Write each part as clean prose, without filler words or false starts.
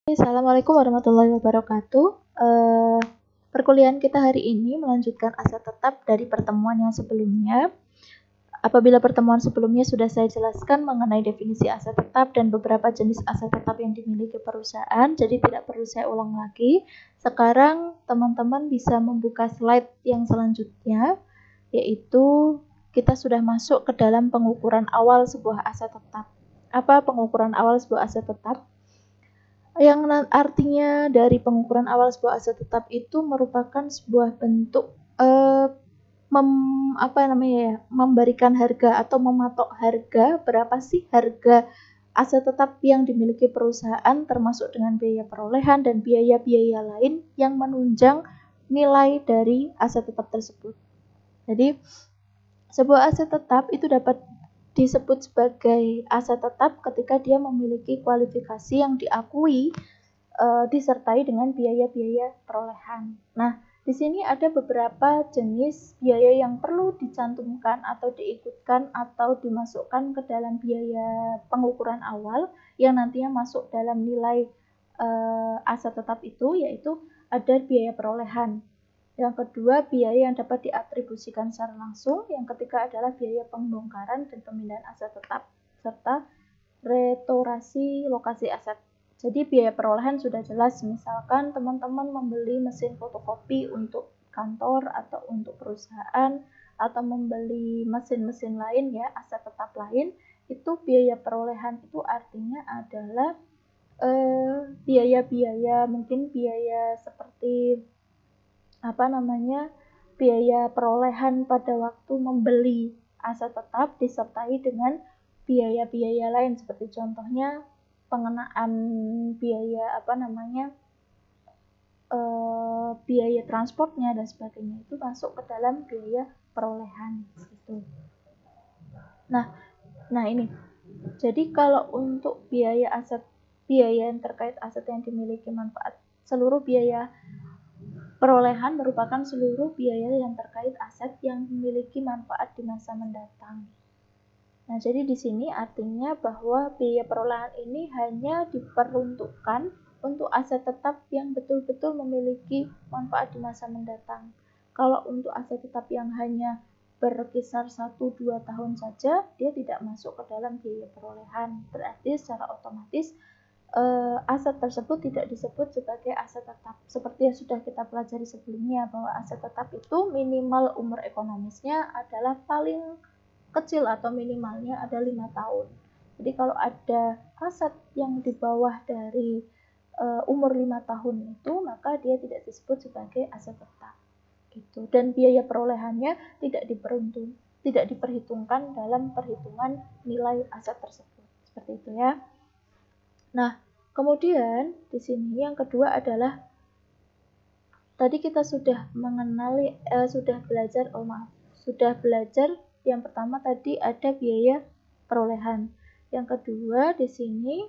Assalamualaikum warahmatullahi wabarakatuh. Perkuliahan kita hari ini melanjutkan aset tetap dari pertemuan yang sebelumnya. Apabila pertemuan sebelumnya sudah saya jelaskan mengenai definisi aset tetap dan beberapa jenis aset tetap yang dimiliki perusahaan, jadi tidak perlu saya ulang lagi. Sekarang teman-teman bisa membuka slide yang selanjutnya, yaitu kita sudah masuk ke dalam pengukuran awal sebuah aset tetap. Apa pengukuran awal sebuah aset tetap? Yang artinya dari pengukuran awal sebuah aset tetap itu merupakan sebuah bentuk memberikan harga atau mematok harga, berapa sih harga aset tetap yang dimiliki perusahaan termasuk dengan biaya perolehan dan biaya-biaya lain yang menunjang nilai dari aset tetap tersebut. Jadi sebuah aset tetap itu dapat disebut sebagai aset tetap ketika dia memiliki kualifikasi yang diakui disertai dengan biaya-biaya perolehan. Nah, di sini ada beberapa jenis biaya yang perlu dicantumkan atau diikutkan atau dimasukkan ke dalam biaya pengukuran awal yang nantinya masuk dalam nilai aset tetap itu, yaitu ada biaya perolehan. Yang kedua, biaya yang dapat diatribusikan secara langsung. Yang ketiga adalah biaya pembongkaran dan pemindahan aset tetap, serta restorasi lokasi aset. Jadi biaya perolehan sudah jelas, misalkan teman-teman membeli mesin fotokopi untuk kantor atau untuk perusahaan, atau membeli mesin-mesin lain ya, aset tetap lain, itu biaya perolehan itu artinya adalah biaya-biaya, mungkin biaya seperti biaya perolehan pada waktu membeli aset tetap disertai dengan biaya-biaya lain, seperti contohnya pengenaan biaya biaya transportnya dan sebagainya, itu masuk ke dalam biaya perolehan gitu. Nah ini, jadi kalau untuk biaya yang terkait aset yang dimiliki manfaat, seluruh biaya perolehan merupakan seluruh biaya yang terkait aset yang memiliki manfaat di masa mendatang. Nah, jadi di sini artinya bahwa biaya perolehan ini hanya diperuntukkan untuk aset tetap yang betul-betul memiliki manfaat di masa mendatang. Kalau untuk aset tetap yang hanya berkisar 1-2 tahun saja, dia tidak masuk ke dalam biaya perolehan. Berarti secara otomatis aset tersebut tidak disebut sebagai aset tetap. Seperti yang sudah kita pelajari sebelumnya, bahwa aset tetap itu minimal umur ekonomisnya adalah paling kecil atau minimalnya ada 5 tahun. Jadi kalau ada aset yang di bawah dari umur 5 tahun itu, maka dia tidak disebut sebagai aset tetap. Gitu. Dan biaya perolehannya tidak diperhitungkan dalam perhitungan nilai aset tersebut. Seperti itu ya. Nah, kemudian di sini yang kedua adalah tadi kita sudah belajar yang pertama tadi ada biaya perolehan. Yang kedua di sini,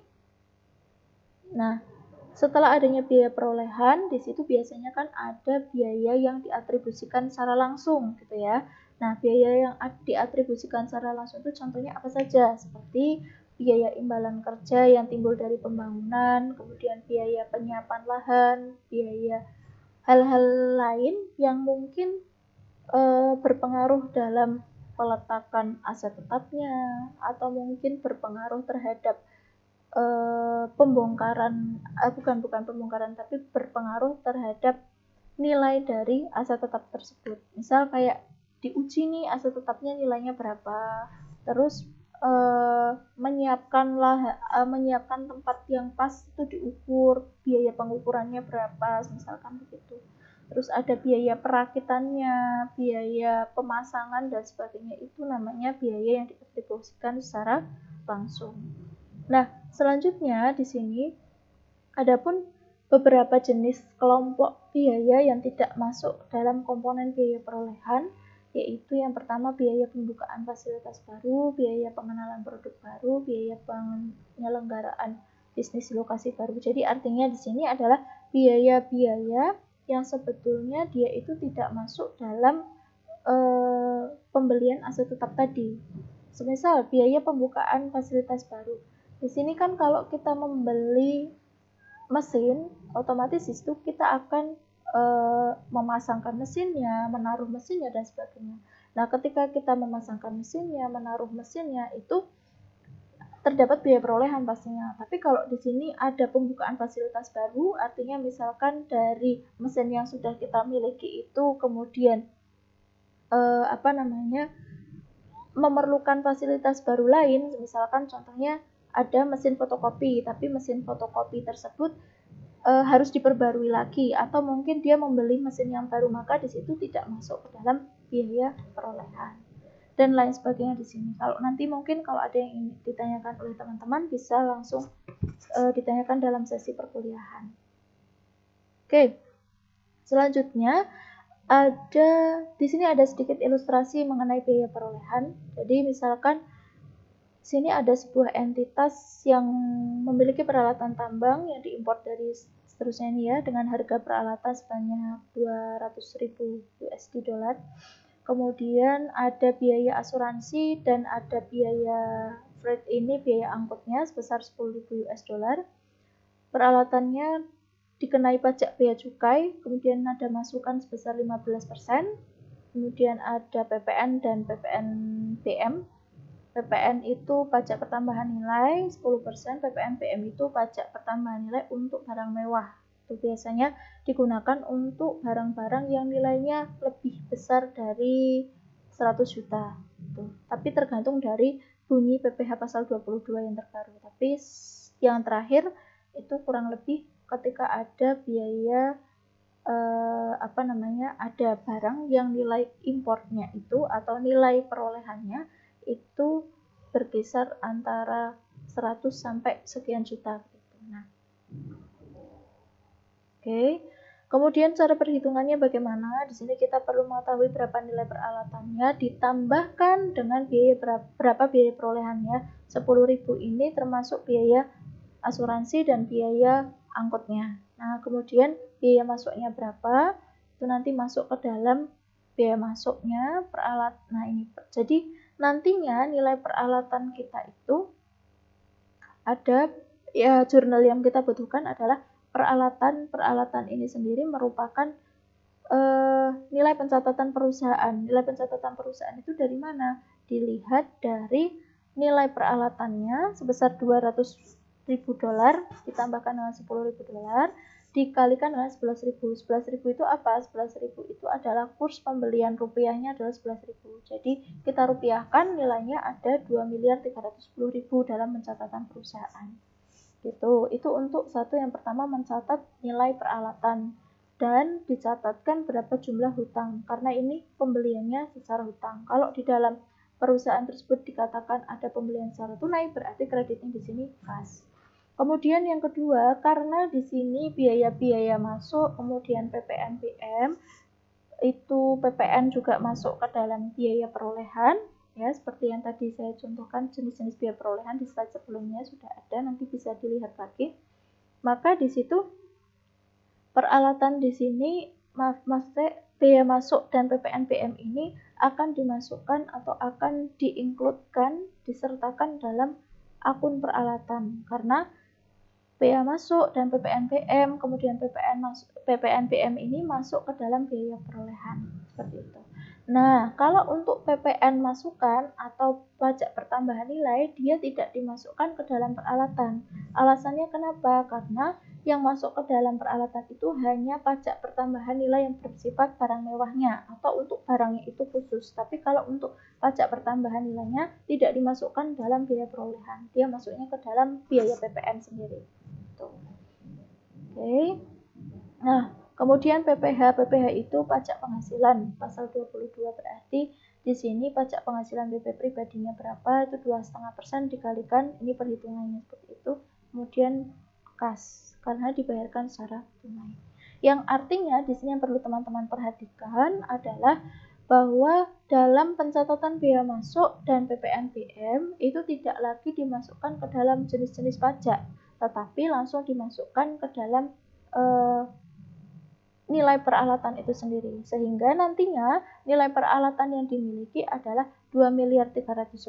nah setelah adanya biaya perolehan, di situ biasanya kan ada biaya yang diatribusikan secara langsung gitu ya. Nah, biaya yang diatribusikan secara langsung itu contohnya apa saja? Seperti biaya imbalan kerja yang timbul dari pembangunan, kemudian biaya penyiapan lahan, biaya hal-hal lain yang mungkin berpengaruh dalam peletakan aset tetapnya, atau mungkin berpengaruh terhadap tapi berpengaruh terhadap nilai dari aset tetap tersebut. Misal kayak diuji nih aset tetapnya nilainya berapa, terus menyiapkan tempat yang pas itu diukur, biaya pengukurannya berapa, misalkan begitu. Terus ada biaya perakitannya, biaya pemasangan dan sebagainya, itu namanya biaya yang diatribusikan secara langsung. Nah, selanjutnya di sini adapun beberapa jenis kelompok biaya yang tidak masuk dalam komponen biaya perolehan, yaitu yang pertama biaya pembukaan fasilitas baru, biaya pengenalan produk baru, biaya penyelenggaraan bisnis lokasi baru. Jadi artinya di sini adalah biaya-biaya yang sebetulnya dia itu tidak masuk dalam pembelian aset tetap tadi. Semisal biaya pembukaan fasilitas baru. Di sini kan kalau kita membeli mesin, otomatis itu kita akan memasangkan mesinnya, menaruh mesinnya, dan sebagainya. Nah, ketika kita memasangkan mesinnya, menaruh mesinnya, itu terdapat biaya perolehan pastinya. Tapi kalau di sini ada pembukaan fasilitas baru, artinya misalkan dari mesin yang sudah kita miliki itu kemudian memerlukan fasilitas baru lain, misalkan contohnya ada mesin fotokopi, tapi mesin fotokopi tersebut harus diperbarui lagi, atau mungkin dia membeli mesin yang baru, maka di situ tidak masuk ke dalam biaya perolehan dan lain sebagainya di sini. Kalau nanti mungkin kalau ada yang ingin ditanyakan oleh teman-teman bisa langsung ditanyakan dalam sesi perkuliahan. Oke, selanjutnya di sini ada sedikit ilustrasi mengenai biaya perolehan. Jadi misalkan sini ada sebuah entitas yang memiliki peralatan tambang yang diimpor dari seterusnya ini ya, dengan harga peralatan sebanyak 200.000 USD dolar. Kemudian ada biaya asuransi dan ada biaya freight, ini biaya angkutnya sebesar 10.000 US dollar. Peralatannya dikenai pajak bea cukai, kemudian ada masukan sebesar 15%, kemudian ada PPN dan PPN BM. PPN itu pajak pertambahan nilai 10%, PPN BM itu pajak pertambahan nilai untuk barang mewah. Itu biasanya digunakan untuk barang-barang yang nilainya lebih besar dari 100 juta. Tapi tergantung dari bunyi PPh pasal 22 yang terbaru. Tapi yang terakhir itu kurang lebih ketika ada biaya ada barang yang nilai importnya itu atau nilai perolehannya itu berkisar antara 100 sampai sekian juta gitu. Nah, oke. Kemudian cara perhitungannya bagaimana? Di sini kita perlu mengetahui berapa nilai peralatannya ditambahkan dengan biaya berapa biaya perolehannya. 10.000 ini termasuk biaya asuransi dan biaya angkutnya. Nah, kemudian biaya masuknya berapa? Itu nanti masuk ke dalam biaya masuknya peralatan. Nah, ini jadi nantinya nilai peralatan kita itu ada ya, jurnal yang kita butuhkan adalah peralatan ini sendiri merupakan nilai pencatatan perusahaan. Nilai pencatatan perusahaan itu dari mana? Dilihat dari nilai peralatannya sebesar 200.000 dolar ditambahkan dengan 10.000 dolar dikalikan dengan 11.000. 11.000 itu apa? 11.000 itu adalah kurs pembelian rupiahnya adalah 11.000. Jadi kita rupiahkan nilainya ada 2.310.000 dalam pencatatan perusahaan. Gitu. Itu untuk satu yang pertama mencatat nilai peralatan dan dicatatkan berapa jumlah hutang karena ini pembeliannya secara hutang. Kalau di dalam perusahaan tersebut dikatakan ada pembelian secara tunai, berarti kreditnya di sini kas. Kemudian yang kedua, karena di sini biaya-biaya masuk, kemudian PPN BM, itu PPN juga masuk ke dalam biaya perolehan, ya seperti yang tadi saya contohkan jenis-jenis biaya perolehan di slide sebelumnya sudah ada, nanti bisa dilihat lagi. Maka di situ peralatan di sini, maksudnya biaya masuk dan PPN BM ini akan dimasukkan atau akan diinkludkan, disertakan dalam akun peralatan karena biaya masuk dan PPN BM, kemudian PPN BM ini masuk ke dalam biaya perolehan, seperti itu. Nah, kalau untuk PPN masukan atau pajak pertambahan nilai, dia tidak dimasukkan ke dalam peralatan. Alasannya kenapa? Karena yang masuk ke dalam peralatan itu hanya pajak pertambahan nilai yang bersifat barang mewahnya atau untuk barangnya itu khusus. Tapi kalau untuk pajak pertambahan nilainya tidak dimasukkan dalam biaya perolehan, dia masuknya ke dalam biaya PPN sendiri. Oke. Nah, kemudian PPh itu pajak penghasilan pasal 22, berarti di sini pajak penghasilan BP pribadinya berapa? Itu 2,5% dikalikan, ini perhitungannya seperti itu. Kemudian kas karena dibayarkan secara tunai. Yang artinya di sini yang perlu teman-teman perhatikan adalah bahwa dalam pencatatan biaya masuk dan PPN BM itu tidak lagi dimasukkan ke dalam jenis-jenis pajak, tetapi langsung dimasukkan ke dalam nilai peralatan itu sendiri, sehingga nantinya nilai peralatan yang dimiliki adalah 2.310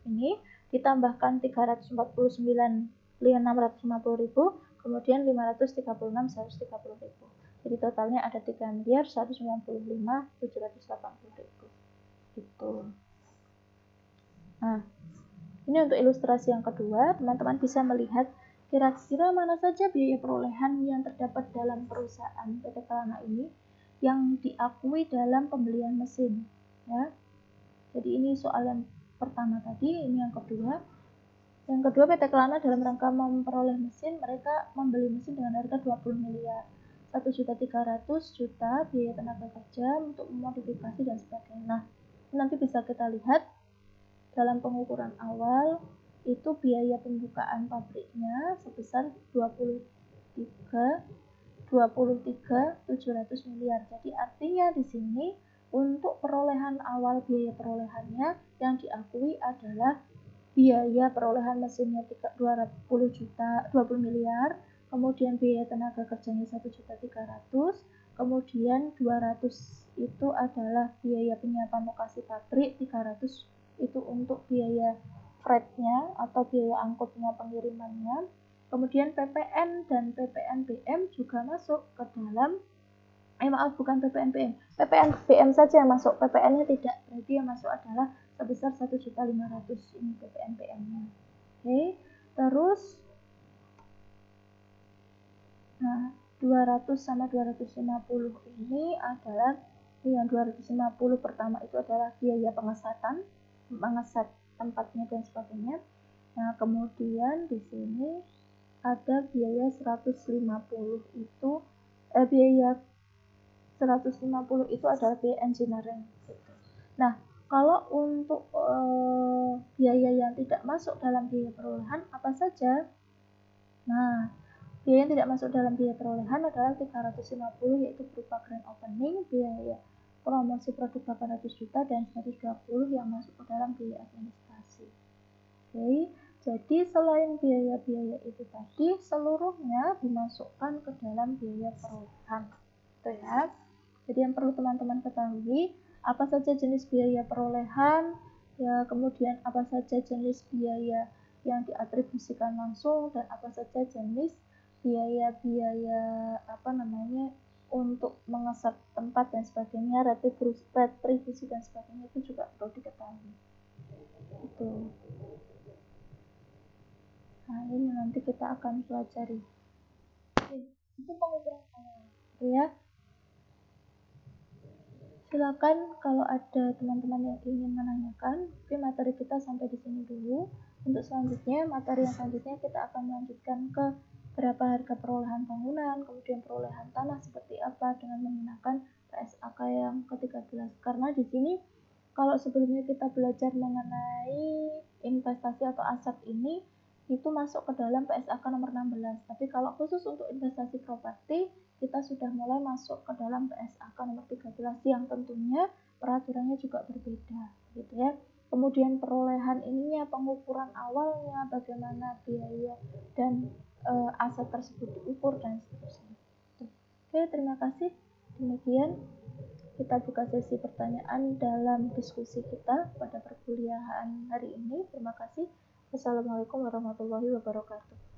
ini ditambahkan 349.650.000, kemudian 536.130.000. Jadi totalnya ada 3.195.780.000 gitu. Nah, ini untuk ilustrasi yang kedua, teman-teman bisa melihat kira-kira mana saja biaya perolehan yang terdapat dalam perusahaan PT Kelana ini yang diakui dalam pembelian mesin, ya. Jadi ini soal yang pertama tadi, ini yang kedua. Yang kedua, PT Kelana dalam rangka memperoleh mesin, mereka membeli mesin dengan harga 20 miliar. 1.300.000.000 biaya tenaga kerja untuk memodifikasi dan sebagainya. Nah, nanti bisa kita lihat dalam pengukuran awal itu biaya pembukaan pabriknya sebesar 23.700 miliar. Jadi artinya di sini untuk perolehan awal biaya perolehannya yang diakui adalah biaya perolehan mesinnya 20 miliar, kemudian biaya tenaga kerjanya 1.300.000, kemudian 200 itu adalah biaya penyiapan lokasi pabrik, 300 itu untuk biaya freight-nya atau biaya angkutnya pengirimannya, kemudian PPN dan PPNBM juga masuk ke dalam bukan PPNBM. PPNBM saja yang masuk, PPN-nya tidak. Berarti yang masuk adalah sebesar 1.500.000 ini PPNBM-nya. Oke, terus nah 200 sama 250 ini adalah yang 250 pertama itu adalah biaya mengesat tempatnya dan sebagainya. Nah, kemudian di sini ada biaya 150 itu biaya 150 itu adalah biaya engineering gitu. Nah, kalau untuk biaya yang tidak masuk dalam biaya perolehan apa saja? Nah, biaya yang tidak masuk dalam biaya perolehan adalah 350 yaitu berupa grand opening, biaya promosi produk 800 juta dan 130 yang masuk ke dalam biaya administrasi. Oke, jadi selain biaya-biaya itu tadi seluruhnya dimasukkan ke dalam biaya perolehan. Gitu ya. Jadi yang perlu teman-teman ketahui, apa saja jenis biaya perolehan, ya kemudian apa saja jenis biaya yang diatribusikan langsung dan apa saja jenis biaya-biaya untuk mengesat tempat dan sebagainya, retribusi dan sebagainya itu juga perlu diketahui. Itu. Nah, ini nanti kita akan pelajari. Oke, itu pengukuran awal, ya. Silakan kalau ada teman-teman yang ingin menanyakan. Oke, materi kita sampai di sini dulu. Untuk selanjutnya, materi yang selanjutnya kita akan melanjutkan ke berapa harga perolehan bangunan, kemudian perolehan tanah seperti apa dengan menggunakan PSAK yang ke-13. Karena di sini kalau sebelumnya kita belajar mengenai investasi atau aset ini, itu masuk ke dalam PSAK nomor 16. Tapi kalau khusus untuk investasi properti, kita sudah mulai masuk ke dalam PSAK nomor 13 yang tentunya peraturannya juga berbeda, gitu ya. Kemudian perolehan ininya, pengukuran awalnya, bagaimana biaya dan aset tersebut diukur dan seterusnya. Oke, terima kasih. Demikian kita buka sesi pertanyaan dalam diskusi kita pada perkuliahan hari ini. Terima kasih. Wassalamualaikum warahmatullahi wabarakatuh.